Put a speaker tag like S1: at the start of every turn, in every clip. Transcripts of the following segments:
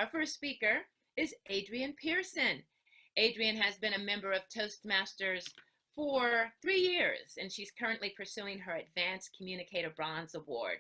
S1: Our first speaker is Adrianne Pearson. Adrianne has been a member of Toastmasters for 3 years, and she's currently pursuing her Advanced Communicator Bronze Award.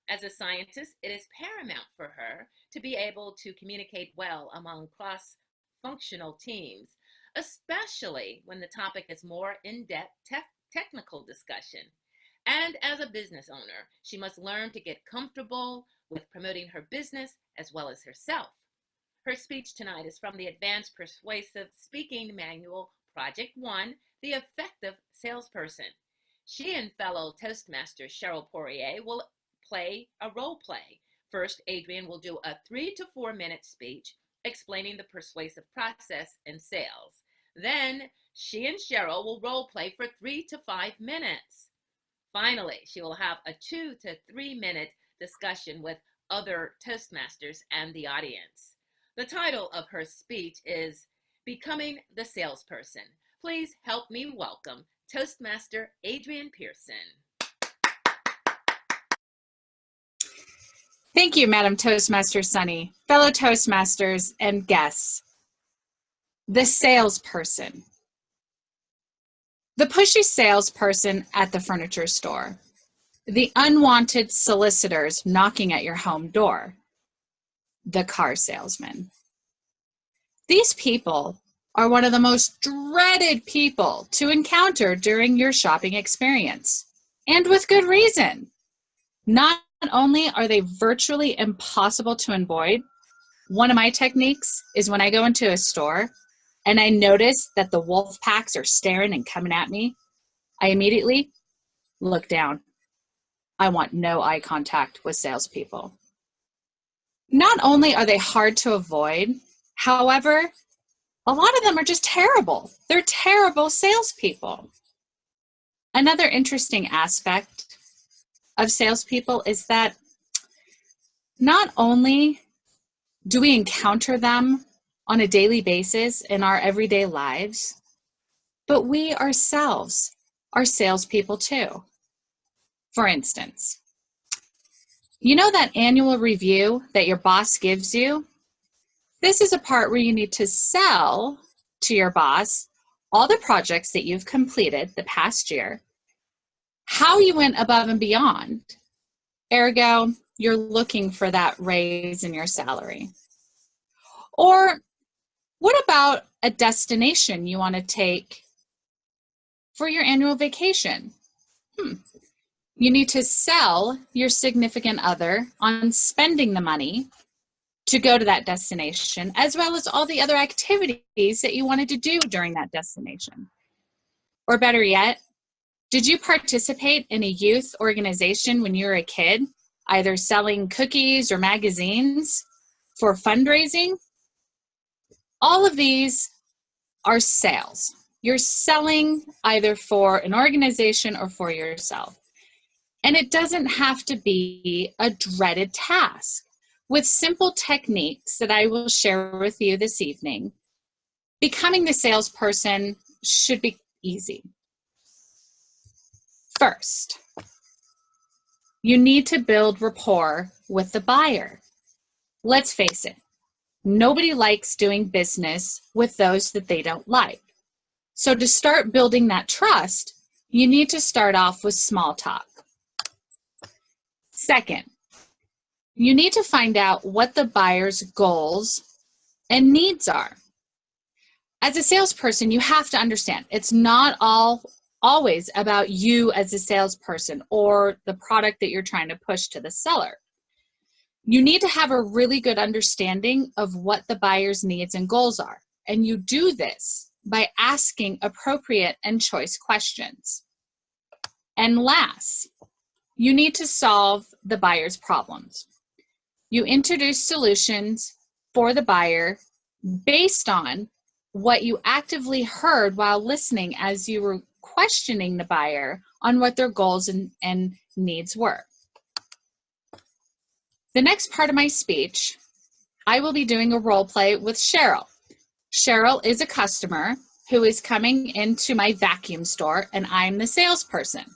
S1: As a scientist, it is paramount for her to be able to communicate well among cross-functional teams, especially when the topic is more in-depth technical discussion. And as a business owner, she must learn to get comfortable with promoting her business as well as herself. Her speech tonight is from the Advanced Persuasive Speaking Manual, Project 1, The Effective Salesperson. She and fellow Toastmaster Sheryl Poirier will play a role play. First, Adrianne will do a 3 to 4 minute speech explaining the persuasive process in sales. Then, she and Sheryl will role play for 3 to 5 minutes. Finally, she will have a 2 to 3 minute discussion with other Toastmasters and the audience. The title of her speech is Becoming the Salesperson. Please help me welcome Toastmaster Adrianne Pearson.
S2: Thank you, Madam Toastmaster Sunny, fellow Toastmasters, and guests. The salesperson. The pushy salesperson at the furniture store. The unwanted solicitors knocking at your home door. The car salesman. These people are one of the most dreaded people to encounter during your shopping experience, and with good reason. Not only are they virtually impossible to avoid, one of my techniques is when I go into a store and I notice that the wolf packs are staring and coming at me, I immediately look down. I want no eye contact with salespeople. Not only are they hard to avoid, however, a lot of them are just terrible. They're terrible salespeople. Another interesting aspect of salespeople is that not only do we encounter them on a daily basis in our everyday lives, but we ourselves are salespeople too. For instance, you know that annual review that your boss gives you? This is a part where you need to sell to your boss all the projects that you've completed the past year, how you went above and beyond. Ergo, you're looking for that raise in your salary. Or what about a destination you want to take for your annual vacation? You need to sell your significant other on spending the money to go to that destination, as well as all the other activities that you wanted to do during that destination. Or better yet, did you participate in a youth organization when you were a kid, either selling cookies or magazines for fundraising? All of these are sales. You're selling either for an organization or for yourself. And it doesn't have to be a dreaded task. With simple techniques that I will share with you this evening, becoming the salesperson should be easy. First, you need to build rapport with the buyer. Let's face it, nobody likes doing business with those that they don't like. So to start building that trust, you need to start off with small talk. Second, you need to find out what the buyer's goals and needs are. As a salesperson, you have to understand it's not always about you as a salesperson or the product that you're trying to push to the seller. You need to have a really good understanding of what the buyer's needs and goals are. And you do this by asking appropriate and choice questions. And last, you need to solve the buyer's problems. You introduce solutions for the buyer based on what you actively heard while listening as you were questioning the buyer on what their goals and needs were. The next part of my speech, I will be doing a role play with Sheryl. Sheryl is a customer who is coming into my vacuum store, and I'm the salesperson.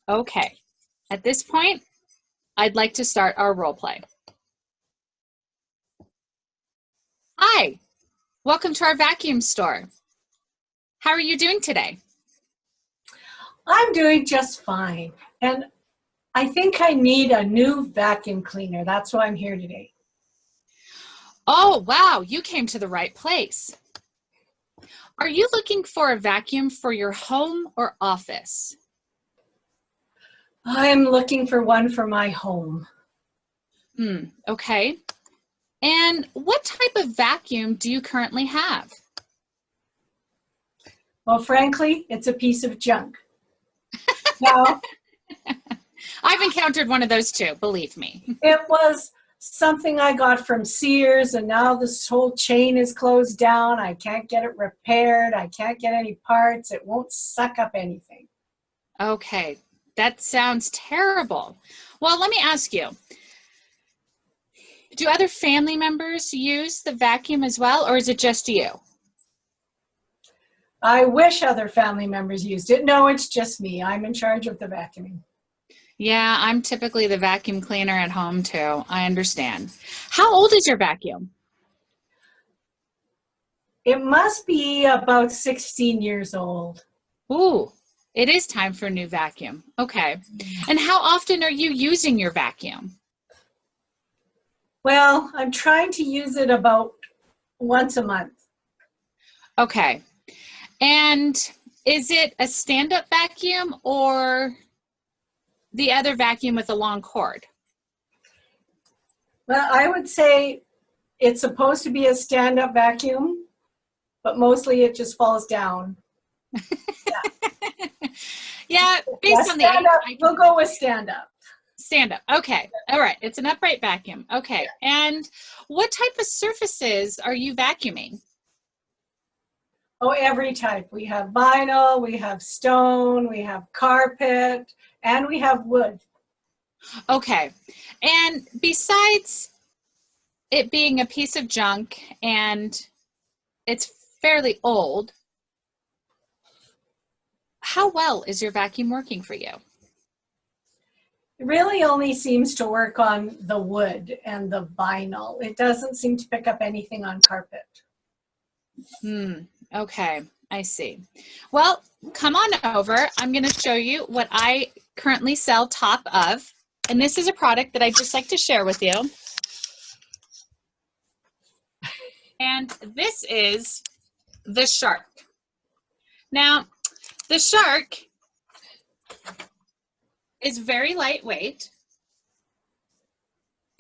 S2: Okay, at this point, I'd like to start our role play. Hi, welcome to our vacuum store. How are you doing today?
S3: I'm doing just fine. And I think I need a new vacuum cleaner. That's why I'm here today.
S2: Oh, wow, you came to the right place. Are you looking for a vacuum for your home or office?
S3: I'm looking for one for my home.
S2: Okay. And what type of vacuum do you currently have?
S3: Well, frankly, it's a piece of junk. Now,
S2: I've encountered one of those too, believe me.
S3: it was something I got from Sears, and now this whole chain is closed down. I can't get it repaired. I can't get any parts. It won't suck up anything.
S2: Okay, that sounds terrible. Well, let me ask you, do other family members use the vacuum as well, or is it just you?
S3: I wish other family members used it. No, it's just me. I'm in charge of the vacuuming.
S2: Yeah, I'm typically the vacuum cleaner at home too. I understand. How old is your vacuum?
S3: It must be about 16 years old.
S2: Ooh, it is time for a new vacuum. Okay. And how often are you using your vacuum?
S3: Well, I'm trying to use it about once a month.
S2: Okay. And is it a stand-up vacuum or the other vacuum with a long cord?
S3: Well, I would say it's supposed to be a stand-up vacuum, but mostly it just falls down.
S2: Yeah, based on the age,
S3: we'll go with stand-up.
S2: Stand-up. Okay. All right. It's an upright vacuum. Okay. And what type of surfaces are you vacuuming?
S3: Oh, every type. We have vinyl, we have stone, we have carpet, and we have wood.
S2: Okay. And besides it being a piece of junk and it's fairly old, how well is your vacuum working for you?
S3: It really only seems to work on the wood and the vinyl. It doesn't seem to pick up anything on carpet.
S2: Okay, I see. Well, come on over. I'm going to show you what I currently sell top of. And this is a product that I just like to share with you. And this is the Shark. Now, the Shark is very lightweight.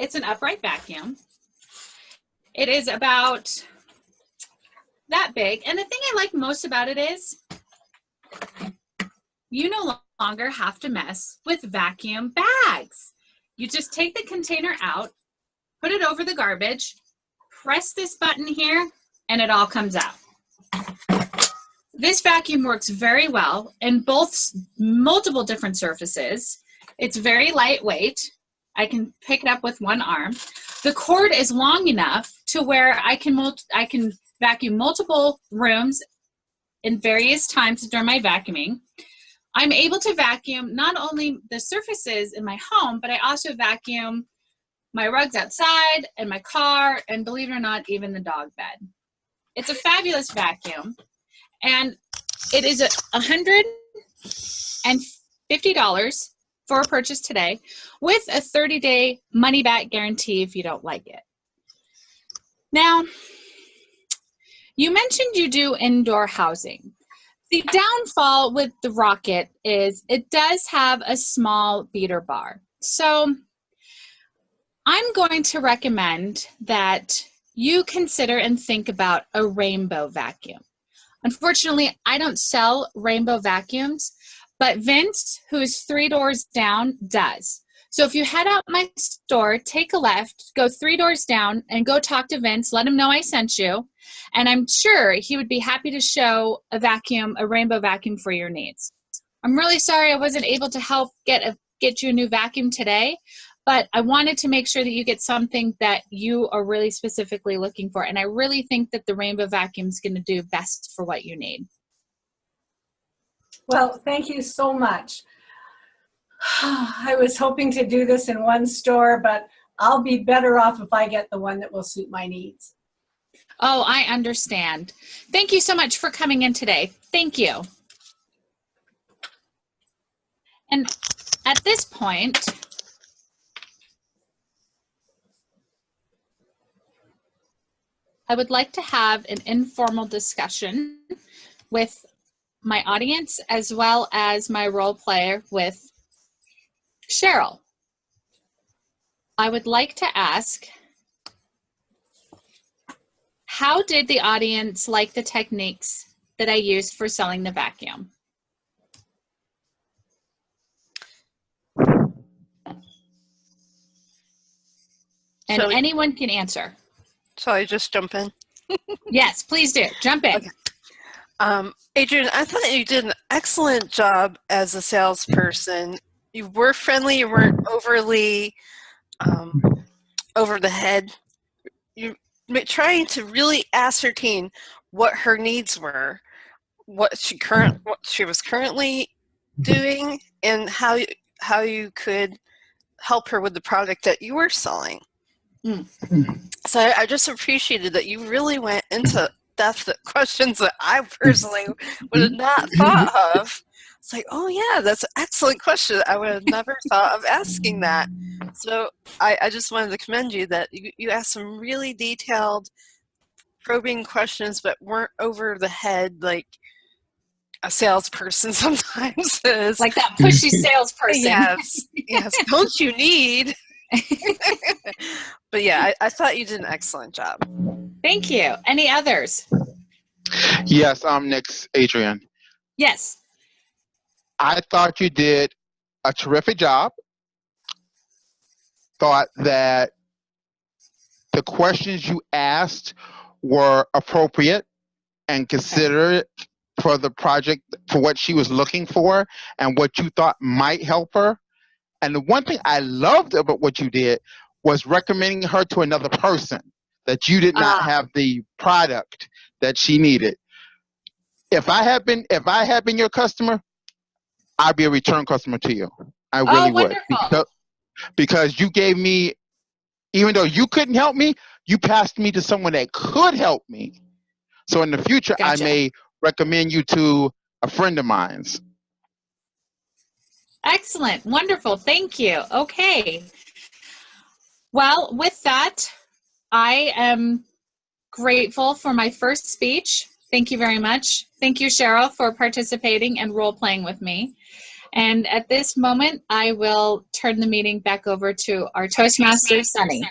S2: It's an upright vacuum. It is about that big. And the thing I like most about it is you no longer have to mess with vacuum bags. You just take the container out, put it over the garbage, press this button here, and it all comes out. This vacuum works very well in multiple different surfaces. It's very lightweight. I can pick it up with one arm. The cord is long enough to where I can vacuum multiple rooms in various times during my vacuuming. I'm able to vacuum not only the surfaces in my home, but I also vacuum my rugs outside and my car, and believe it or not, even the dog bed. It's a fabulous vacuum, and it is $150 for a purchase today with a 30-day money-back guarantee if you don't like it. Now, you mentioned you do indoor housing. The downfall with the Rocket is it does have a small beater bar. So I'm going to recommend that you consider and think about a rainbow vacuum. Unfortunately, I don't sell rainbow vacuums, but Vince, who is 3 doors down, does. So if you head out my store, take a left, go 3 doors down, and go talk to Vince, let him know I sent you, and I'm sure he would be happy to show a rainbow vacuum for your needs. I'm really sorry I wasn't able to help get you a new vacuum today, but I wanted to make sure that you get something that you are really specifically looking for, and I really think that the rainbow vacuum is going to do best for what you need.
S3: Well, thank you so much. I was hoping to do this in one store, but I'll be better off if I get the one that will suit my needs.
S2: Oh, I understand. Thank you so much for coming in today. Thank you. And at this point, I would like to have an informal discussion with my audience as well as my role player with Sheryl. I would like to ask, how did the audience like the techniques that I used for selling the vacuum? And
S4: So,
S2: anyone can answer.
S4: shall I just jump in?
S2: Yes, please do. Jump in.
S4: Okay. Adrianne, I thought you did an excellent job as a salesperson. You were friendly. You weren't overly over the head. You trying to really ascertain what her needs were, what she was currently doing, and how you could help her with the product that you were selling. So I just appreciated that you really went into depth questions that I personally would have not thought of. It's like, oh yeah, that's an excellent question. I would have never thought of asking that. So I just wanted to commend you that you asked some really detailed, probing questions, but weren't over the head like a salesperson sometimes is.
S2: Like that pushy salesperson.
S4: Yes. Don't you need? But yeah, I thought you did an excellent job.
S2: Thank you. Any others?
S5: Yes, next, Adrianne.
S2: Yes.
S5: I thought you did a terrific job. Thought that the questions you asked were appropriate and considered for the project, for what she was looking for and what you thought might help her. And the one thing I loved about what you did was recommending her to another person, that you did not have the product that she needed. If I had been your customer, I'd be a return customer to you. I really would. Because you gave me, even though you couldn't help me, you passed me to someone that could help me. So in the future,
S2: Gotcha.
S5: I may recommend you to a friend of mine's.
S2: Excellent. Wonderful. Thank you. Okay. Well, with that, I am grateful for my first speech. Thank you very much. Thank you, Sheryl, for participating and role-playing with me. And at this moment, I will turn the meeting back over to our Toastmaster, Sunny.